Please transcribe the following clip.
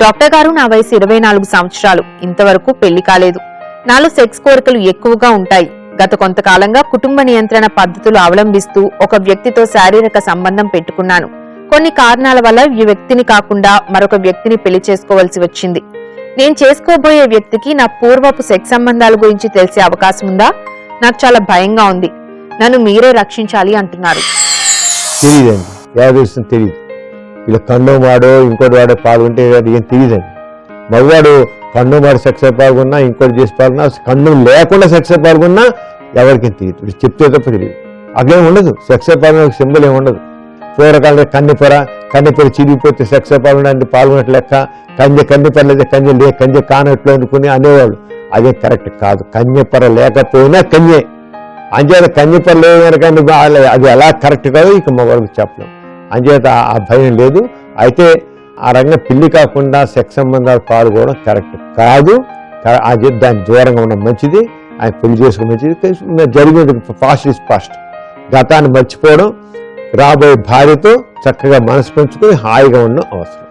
Doctor గారు, నా వయసు 24 సంవత్సరాలు. ఇంతవరకు పెళ్లి కాలేదు. నాలో సెక్స్ కోరికలు ఎక్కువగా ఉంటాయి. గత కొంతకాలంగా కుటుంబ నియంత్రణ పద్ధతులు అవలంబిస్తూ ఒక వ్యక్తితో శారీరక సంబంధం పెట్టుకున్నాను. కొన్ని కారణాల వల్ల ఈ వ్యక్తిని కాకుండా మరొక వ్యక్తిని పెళ్లి చేసుకోవాల్సి వచ్చింది. నేను చేసుకోబోయే వ్యక్తికి నా పూర్వపు సెక్స్ సంబంధాల గురించి తెలిసే అవకాశం ఉందా? నాకు చాలా భయంగా ఉంది. నన్ను మీరే రక్షించాలి అంటున్నారు. తెలియదు. ఇలా కండోం వాడో ఇంకోటి వాడే పాల్గొంటే ఏం తెలియదండి. మగవాడు కండోం వాడి సెక్స్ పాల్గొన్నా, ఇంకోటి చేసి పాల్గొన్నా, కండోం లేకుండా సెక్స్ పాల్గొన్నా ఎవరికి తెలియదు. చెప్తే తప్ప తెలియదు. అక్కడేం ఉండదు. సెక్స్ పాల్గొనే సింబల్ ఏమి ఉండదు. పూర్వకాలంలో కన్నెపొర చిరిగిపోతే సెక్స్ పాల్గొనడానికి పాల్గొనట్టు లెక్క, కన్నెపొర లేదా కంజ కానట్లు అనుకుని అనేవాళ్ళు. అదే కరెక్ట్ కాదు. కన్యపొర లేకపోయినా కన్యే. అంచేత కన్యపొర లేదు కానీ అది ఎలా కరెక్ట్ కాదు ఇక మగవాళ్ళకి చెప్పలేం. అంచేత ఆ భయం లేదు. అయితే ఆ రంగం పెళ్లి కాకుండా సెక్స్ సంబంధాలు పాల్గొనడం కరెక్ట్ కాదు. అది దాని దూరంగా ఉండడం మంచిది. ఆయన పెళ్లి చేసుకోవడం మంచిది. జరిగేది ఫాస్ట్ గతాన్ని మర్చిపోవడం, రాబోయే భార్యతో చక్కగా మనసు పెంచుకొని హాయిగా ఉండడం అవసరం.